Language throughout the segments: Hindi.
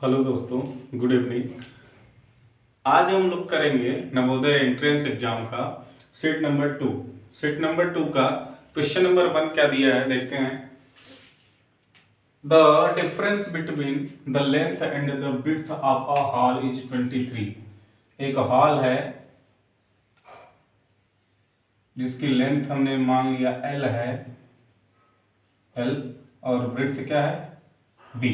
हेलो दोस्तों, गुड इवनिंग। आज हम लोग करेंगे नवोदय एंट्रेंस एग्जाम का सेट नंबर 2। सेट नंबर 2 का क्वेश्चन नंबर 1 क्या दिया है देखते हैं। The difference between the length and the width of a hall is 23। एक हॉल है जिसकी लेंथ हमने मान लिया L है, L, और विड्थ क्या है B।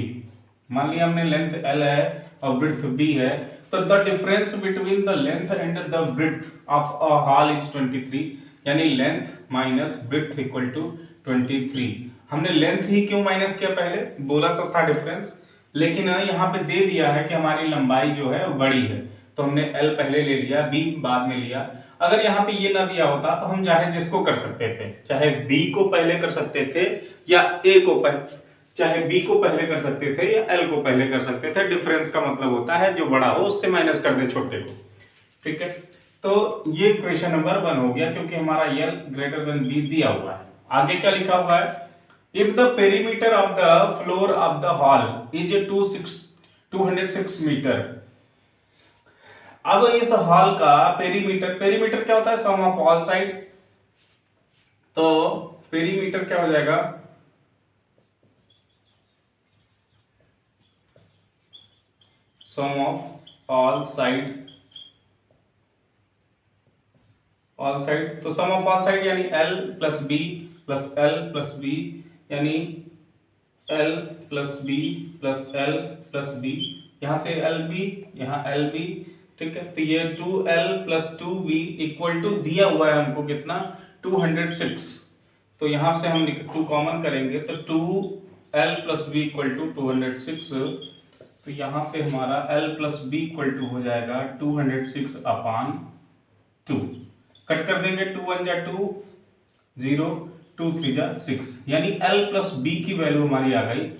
मान लिया हमने लेंथ L है और विड्थ B है, तो the difference between the length and the width of a hall is 23, यानी length minus width equal to 23। हमने लेंथ ही क्यों माइनस किया, पहले बोला तो था डिफरेंस, लेकिन यहाँ पे दे दिया है कि हमारी लंबाई जो है वो बड़ी है, तो हमने L पहले ले लिया, B बाद में लिया। अगर यहाँ पे ये ना दिया होता तो हम चाहे जिसको कर सकते थे, चाहे B को पहले कर सकते थे या A को पहले, चाहे B को पहले कर सकते थे या L को पहले कर सकते थे। डिफरेंस का मतलब होता है जो बड़ा हो उससे माइनस कर दे छोटे को, ठीक है। तो ये क्वेश्चन नंबर 1 हो गया क्योंकि हमारा L ग्रेटर देन B दिया हुआ है। आगे क्या लिखा हुआ है, if the perimeter of the floor of the hall is 206 metre. अब इस हॉल का पेरीमीटर, पेरीमीटर क्या होता है, सम ऑफ ऑल साइड, तो पेरीमीटर क्या हो जाएगा, sum of all side, all side, तो सम ऑफ ऑल साइड यानी L plus B plus L plus B, यानी L plus B plus L plus B, यहां से LB, यहां LB, ठीक है। तो ये 2L plus 2B equal to दिया हुआ है हमको कितना, 206। तो यहां से हम 2 कॉमन करेंगे तो 2L plus B equal to 206। तो यहां से हमारा L plus B equal to हो जाएगा 206 अपान 2। कट कर देंगे, 2 1 जा 2, 0, 2 3 जा 6, यानी L प्लस B की वैल्यू हमारी आ गई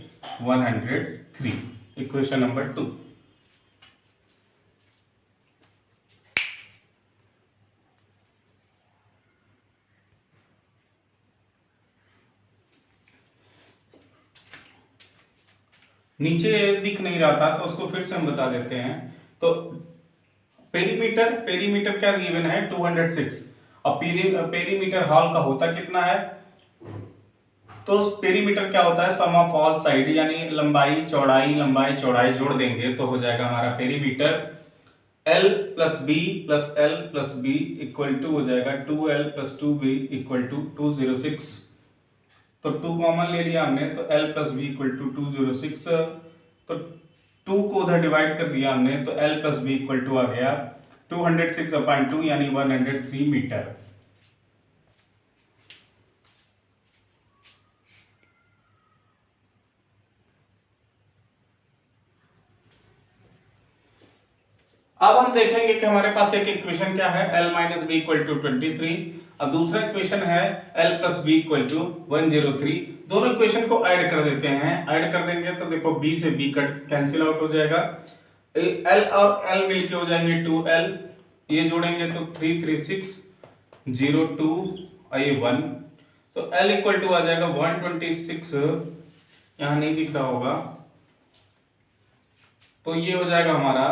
103। Equation number 2। नीचे दिख नहीं रहा था तो उसको फिर से हम बता देते हैं। तो पेरीमीटर, पेरीमीटर क्या गिवन है 206, और पेरीमीटर हॉल का होता कितना है, तो पेरीमीटर क्या होता है, सम ऑफ ऑल साइड, यानी लंबाई चौड़ाई, लंबाई चौड़ाई जोड़ देंगे तो हो जाएगा हमारा perimeter L plus B plus L plus B equal to हो जाएगा 2L plus 2B equal to 206। तो 2 कॉमन ले लिया हमने, तो L plus B equal to 206, तो 2 को उधर डिवाइड कर दिया हमने, तो L plus B equal to आ गया 206 अपॉन 2 यानी 103 मीटर। अब हम देखेंगे कि हमारे पास एक इक्वेशन क्या है, L minus B equal to 23, और दूसरा इक्वेशन है L plus B equal to 103। दोनों इक्वेशन को ऐड कर देते हैं, ऐड कर देंगे तो देखो B से B कट कैंसिल आउट हो जाएगा, L और L मिलके हो जाएंगे 2L, ये जोड़ेंगे तो 3 3 6 0 2 ये 1, तो L इक्वल टू आ जाएगा 126, यहाँ नहीं दिख रहा होगा, तो ये हो जाएगा हमारा,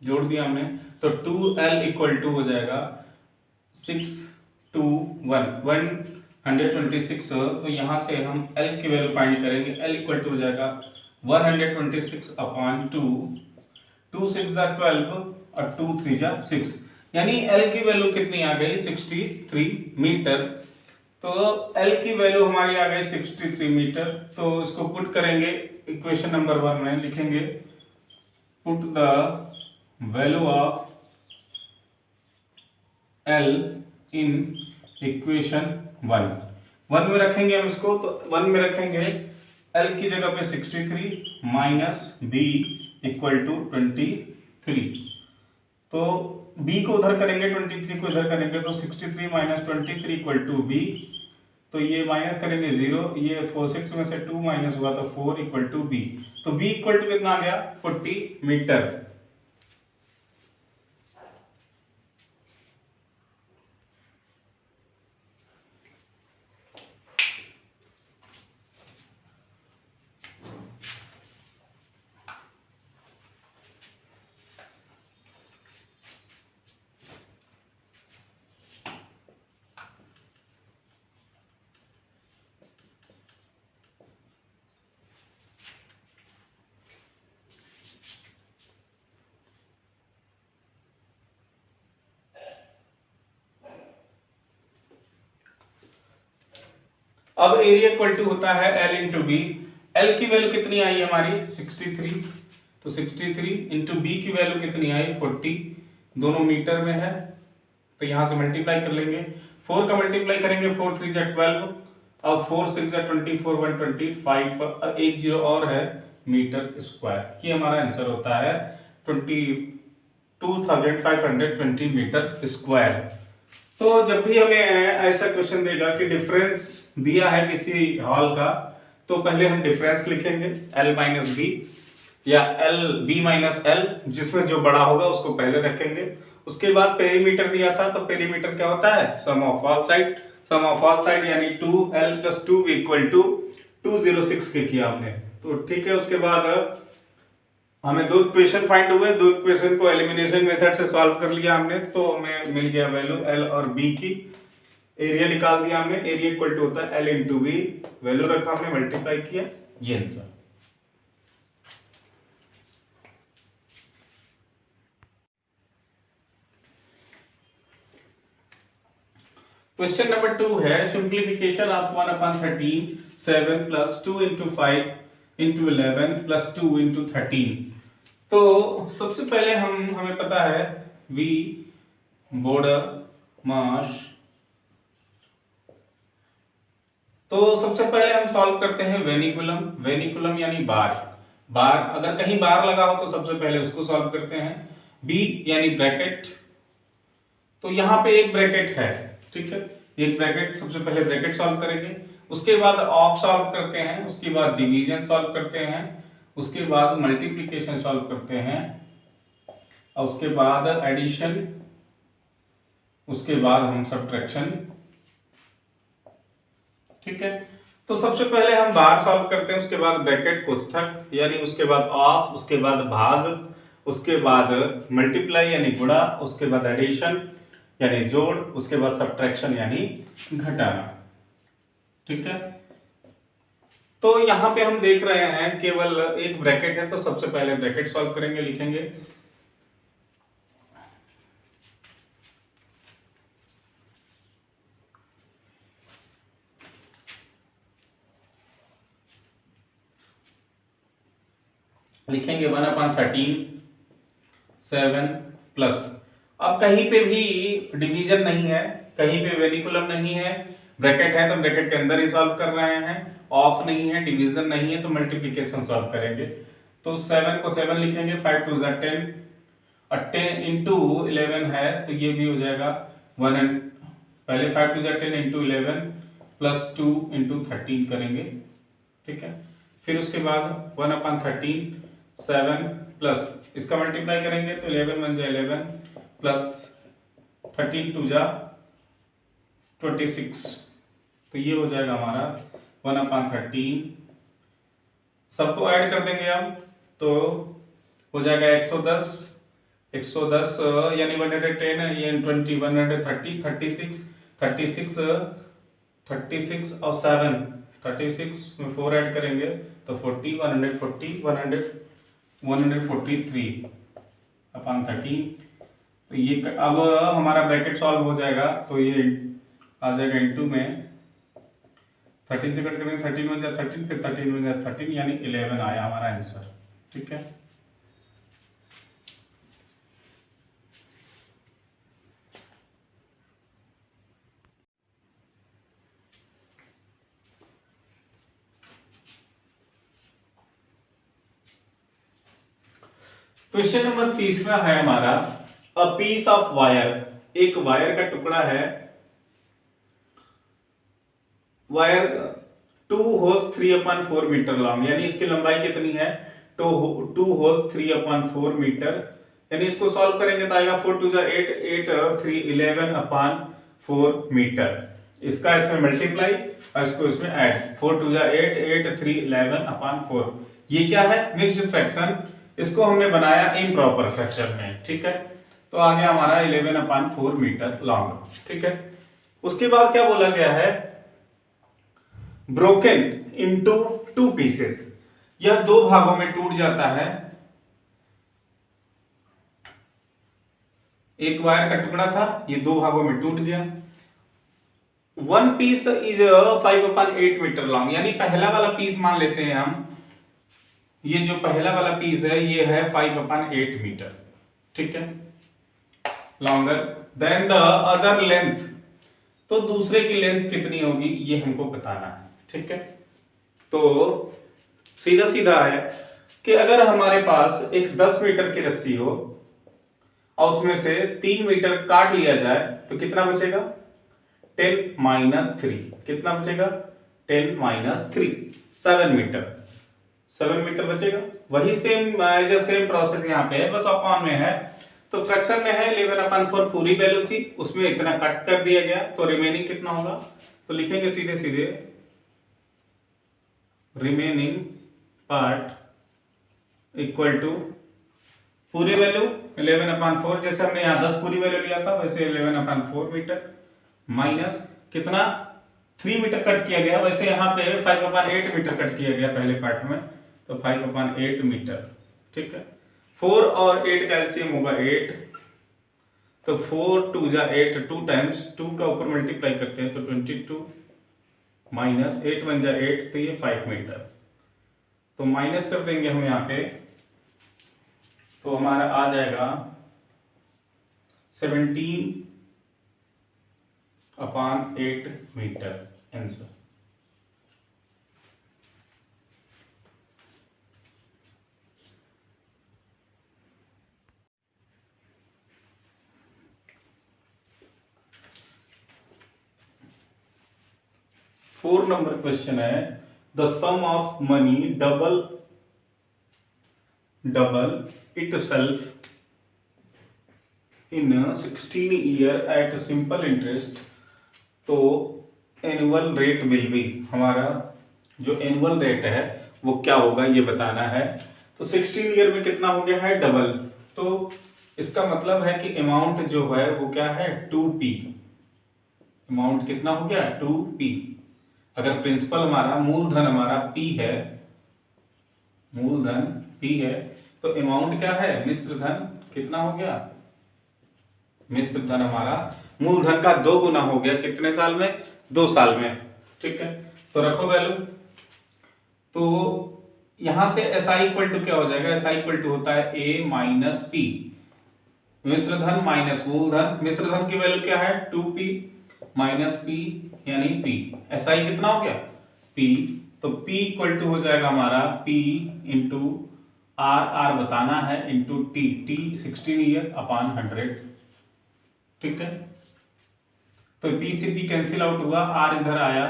जोड़ दिया हमने, तो 2L इक्वल टू हो जाएगा 6 2 1 126। तो यहां से हम L की वैल्यू फाइंड करेंगे, L इक्वल टू हो जाएगा 126 अपॉन 2, 2 6 जा 12 और 2 3 जा 6, यानी L की वैल्यू कितनी आ गई 63 मीटर। तो L की वैल्यू हमारी आ गई 63 मीटर। तो इसको पुट करेंगे इक्वेशन नंबर 1 में, लिखेंगे put the value of L in equation 1 में रखेंगे हम इसको, तो 1 में रखेंगे L की जगह पे 63 माइनस B इक्वल टू 23, तो B को उधर करेंगे 23 को इधर करेंगे, तो 63 माइनस 23 इक्वल टू B, तो ये माइनस करेंगे 0, ये 6 में से 2 माइनस हुआ तो 4 इक्वल टू B, तो B इक्वल टू कितना आ गया 40 मीटर। अब एरिया इक्वल टू होता है L इंटू बी। L की वैल्यू कितनी आई हमारी 63, तो 63 इंटू बी की वैल्यू कितनी आई 40, दोनों मीटर में है तो यहां से मल्टीप्लाई कर लेंगे। 4 का मल्टीप्लाई करेंगे 4 3 जा 12, अब 4 6 जा 24 125 पर एक जीरो और है मीटर स्क्वायर। ये हमारा आंसर होता है 22,520 मीटर स्क्वायर। तो जब भी हमें ऐसा क्वेश्चन देगा कि डिफरेंस दिया है किसी हॉल का, तो पहले हम डिफरेंस लिखेंगे L माइनस बी या L B माइनस L, जिसमें जो बड़ा होगा उसको पहले रखेंगे। उसके बाद पेरीमीटर दिया था, तो पेरीमीटर क्या होता है sum of all side. Sum of all side यानी 2L + 2B इक्वल टू 206 के किया हमने, तो ठीक है। उसके बाद हमें दो इक्वेशन फाइंड हुए, दो इक्वेशन को एलिमिनेशन मेथड से सॉल्व कर लिया हमने, तो हमें मिल गया वैल्यू L और B की। एरिया निकाल दिया हमने, एरिया इक्वल टू होता है L इंटू बी, वैल्यू रखा हमने, मल्टीप्लाई किया, ये आंसर। क्वेश्चन नंबर 2 है सिंप्लीफिकेशन ऑफ 1/13 7 + 2 × 5 × 11 + 2 × 13। तो सबसे पहले हमें पता है V बॉर्डर मास, तो सबसे पहले हम सॉल्व करते हैं वेनिकुलम। वेनिकुलम यानी बार। बार अगर कहीं बार लगा हो तो सबसे पहले उसको सॉल्व करते हैं। B यानी ब्रैकेट, तो यहाँ पे एक ब्रैकेट है, ठीक है, एक ब्रैकेट, सबसे पहले ब्रैकेट सॉल्व करेंगे, उसके बाद ऑफ सॉल्व करते हैं, उसके बाद डिवीजन सॉल्व करते हैं, उसके बाद मल्टीप्लिकेशन सॉल्व करते हैं, और उसके बाद एडिशन, उसके बाद हम सब्ट्रैक्शन, ठीक है। तो सबसे पहले हम बार सॉल्व करते हैं, उसके बाद ब्रैकेट कोष्ठक यानी, उसके बाद ऑफ, उसके बाद भाग, उसके बाद मल्टीप्लाई यानी गुणा, उसके बाद एडिशन यानी जोड़, उसके बाद सब्ट्रैक्शन यानी घटाना, ठीक है। तो यहां पे हम देख रहे हैं केवल एक ब्रैकेट है, तो सबसे पहले ब्रैकेट सॉल्व करेंगे, लिखेंगे लिखेंगे 1/13 7 प्लस, अब कहीं पे भी डिवीजन नहीं है, कहीं पे वेनिकुलम नहीं है, ब्रैकेट है तो ब्रैकेट के अंदर ही सॉल्व कर रहे हैं, ऑफ नहीं है, डिवीजन नहीं है, तो मल्टीप्लिकेशन सॉल्व करेंगे। तो 7 को 7 लिखेंगे, 5 2 = 10, और 10 इंटू 11 है तो ये भी हो जाएगा 1, पहले 5 2 = 10 इंटू 11 प्लस 2 इंटू 13 करेंगे, ठीक है। फिर उसके बाद 1/13 7 प्लस इसका मल्टीप्लाई करेंगे तो 11 बन जाए 11 प्लस 13 2 जा 26, तो ये हो जाएगा हमारा 1/13। सबको ऐड कर देंगे हम, तो हो जाएगा 110 यानी 110 ये 20 130 36 36 36 और 7 36 में 4 ऐड करेंगे तो 40 143 143/13। तो ये अब हमारा ब्रैकेट सॉल्व हो जाएगा, तो ये आ जाएगा इनटू में 13 से कट करेंगे 13 में जाए 13, फिर 13 में जाए 13 यानी 11 आया हमारा आंसर, ठीक है। क्वेश्चन नंबर 3 है हमारा, अ पीस ऑफ वायर, एक वायर का टुकड़ा है, वायर 2 होल्स 3/4 मीटर लॉन्ग, यानी इसकी लंबाई कितनी है 2 होल्स 3/4 मीटर, यानी इसको सॉल्व करेंगे तो आएगा 4 2 = 8 8 3 11/4 मीटर। इसका इसमें मल्टीप्लाई और इसको इसमें ऐड, 4 2 = 8 8 3 11/4। ये क्या है मिक्स्ड फ्रैक्शन, इसको हमने बनाया इम्प्रॉपर फ्रैक्शन में, ठीक है। तो आ गया हमारा 11/4 मीटर लॉन्ग, ठीक है। उसके बाद क्या बोला गया है, ब्रोकन इनटू 2 पीसेस, यह 2 भागों में टूट जाता है। एक वायर का टुकड़ा था, ये 2 भागों में टूट गया, one piece is 5/8 metre long, यानी पहला वाला पीस मान लेते हैं हम, ये जो पहला वाला पीस है ये है 5/8 मीटर, ठीक है, longer than the other length, तो दूसरे की लेंथ कितनी होगी ये हमको बताना है, ठीक है। तो सीधा सीधा है कि अगर हमारे पास एक 10 मीटर की रस्सी हो और उसमें से 3 मीटर काट लिया जाए तो कितना बचेगा, 10 - 3, कितना बचेगा, 10 - 3, 7 मीटर, 7 मीटर बचेगा। वही सेम प्रोसेस यहाँ पे है, बस अपॉन में है, तो फ्रैक्शन में है 11/4 पूरी वैल्यू थी, उसमें इतना कट कर दिया गया, तो रिमेनिंग कितना होगा, तो लिखेंगे सीधे सीधे रिमेनिंग पार्ट इक्वल टू पूरी वैल्यू 11/4, जैसे हमने यहाँ 10 पूरी वैल्यू लिया था वैसे 11/4 मीटर माइनस कितना 3 मीटर कट किया गया, वैसे यहाँ पे 5/8 मीटर कट किया गया पहले पार्ट में, तो 5/8 मीटर, ठीक है। 4 और 8 का एलसीएम होगा 8, तो 4 2 जा 8, 2 टाइम्स 2 का ऊपर मल्टीप्लाई करते हैं तो 22 माइनस 8 1 जा 8, तो ये 5 मीटर, तो माइनस कर देंगे हम यहाँ पे, तो हमारा आ जाएगा 17/8 metre answer. Four number question है, the sum of money double itself in 16 year at simple interest, तो एनुअल रेट विल बी, हमारा जो एनुअल रेट है वो क्या होगा ये बताना है। तो 16 ईयर में कितना हो गया है डबल, तो इसका मतलब है कि अमाउंट जो है वो क्या है 2p, अमाउंट कितना हो गया 2p। अगर प्रिंसिपल हमारा मूलधन हमारा p है, मूलधन p है, तो अमाउंट क्या है मिश्र धन कितना हो गया, मिश्र धन हमारा मूलधन का 2 गुना हो गया, कितने साल में 2 साल में, ठीक है। तो रखो वैल्यू, तो यहां से SI इक्वल टू क्या हो जाएगा, SI इक्वल टू होता है A माइनस P, मिश्र धन माइनस मूलधन, मिश्र धन की वैल्यू क्या है 2p माइनस p यानी p, SI कितना हो गया p, तो p इक्वल टू हो जाएगा हमारा p इंटू r बताना है इंटू t 16 ईयर अपॉन 100, ठीक है। तो p से p कैंसिल आउट हुआ, r इधर आया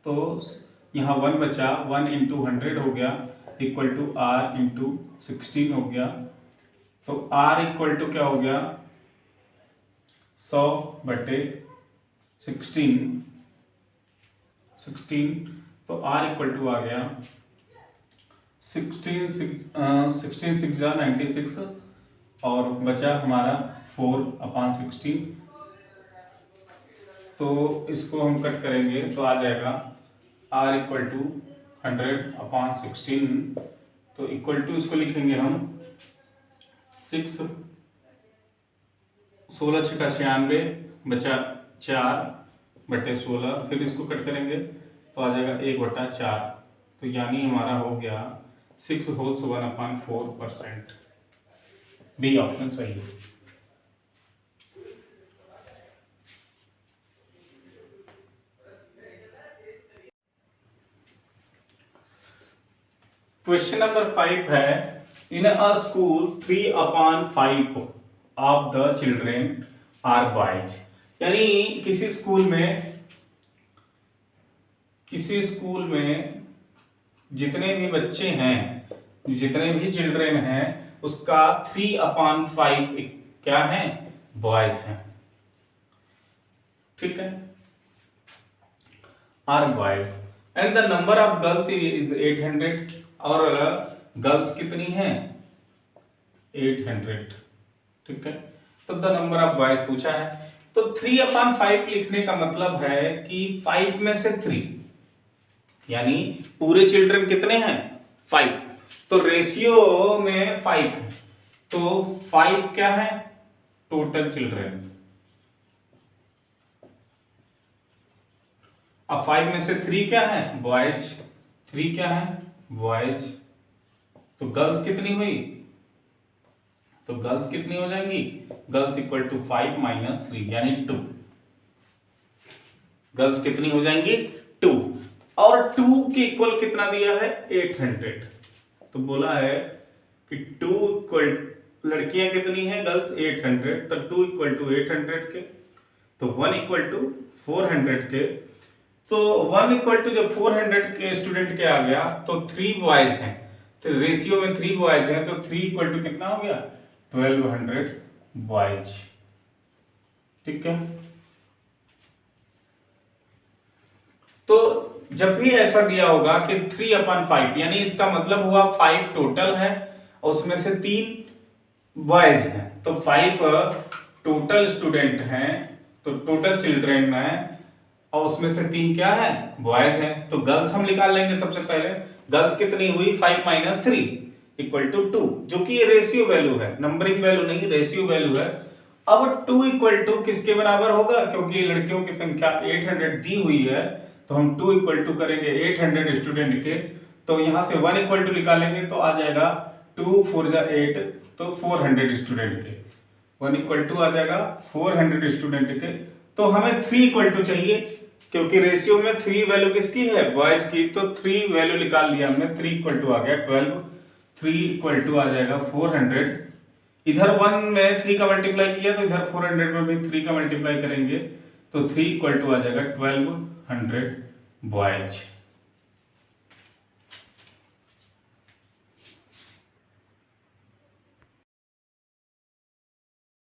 तो यहाँ 1 बचा, 1 इंटू 100 हो गया इक्वल टू r इंटू 16 हो गया, तो r इक्वल टू क्या हो गया 100/16, तो r इक्वल टू आ गया 16 6 जा 96 और बचा हमारा 4/16, तो इसको हम कट करेंगे तो आ जाएगा r इक्वल टू 100/16, तो इक्वल टू इसको लिखेंगे हम 6 16 6 का 96 बचा 4/16, फिर इसको कट करेंगे तो आ जाएगा 1/4, तो यानी हमारा हो गया 6 होल्स 1/4%, बी ऑप्शन सही है। क्वेश्चन नंबर 5 है, in a school 3/5 of the children are boys, यानी किसी स्कूल में जितने भी बच्चे हैं, जितने भी चिल्ड्रेन हैं उसका 3/5 क्या है बॉयज हैं, ठीक है, are boys, and the number of girls is 800, और गर्ल्स कितनी हैं 800, ठीक है। तो द नंबर ऑफ बॉयज पूछा है, तो 3/5 लिखने का मतलब है कि 5 में से 3, यानी पूरे चिल्ड्रन कितने हैं 5, तो रेशियो में 5 है, तो 5 क्या है टोटल चिल्ड्रन, अब 5 में से 3 क्या है, बॉयज, 3 क्या है, बॉयज, तो गर्ल्स कितनी हुई, तो गर्ल्स कितनी हो जाएंगी, गर्ल्स इक्वल टू 5 माइनस 3 यानी 2, गर्ल्स कितनी हो जाएंगी 2, और 2 के इक्वल कितना दिया है 800, तो बोला है कि 2 इक्वल, लड़कियां कितनी है गर्ल्स 800, तो 2 इक्वल टू 800 के, तो 1 इक्वल टू 400 के, तो 1 इक्वल टू जब 400 के स्टूडेंट के आ गया तो 3 बॉयज हैं, तो रेशियो में 3 बॉयज हैं, तो 3 इक्वल टू कितना हो गया 1200 बॉयज, ठीक है। तो जब भी ऐसा दिया होगा कि 3/5 यानी इसका मतलब हुआ 5 टोटल है और उसमें से 3 बॉयज हैं, तो 5 टोटल स्टूडेंट हैं, तो टोटल चिल्ड्रेन है, और उसमें से 3 क्या है बॉयज हैं, तो गर्ल्स हम निकाल लेंगे सबसे पहले, गर्ल्स कितनी हुई 5 माइनस 3 इक्वल टू 2, जो कि रेशियो वैल्यू है, नंबरिंग वैल्यू नहीं, रेशियो वैल्यू है। अब 2 इक्वल टू किसके बराबर होगा, क्योंकि लड़कियों की संख्या 800 दी हुई है, तो हम 2 इक्वल टू करेंगे 800 स्टूडेंट के, तो यहां से 1 इक्वल टू निकालेंगे तो आ जाएगा 2 4 जा 8, तो 400 स्टूडेंट के, 1 इक्वल टू आ जाएगा 400 स्टूडेंट के, तो हमें 3 इक्वल टू चाहिए, क्योंकि रेशियो में 3 वैल्यू किसकी है बॉयज की, तो 3 वैल्यू निकाल लिया हमने, 3 इक्वल टू आ गया 12, 3 इक्वल टू आ जाएगा 400, इधर 1 में 3 का मल्टीप्लाई किया तो इधर 400 में भी 3 का मल्टीप्लाई करेंगे, तो 3 इक्वल टू आ जाएगा 1200 बॉयज।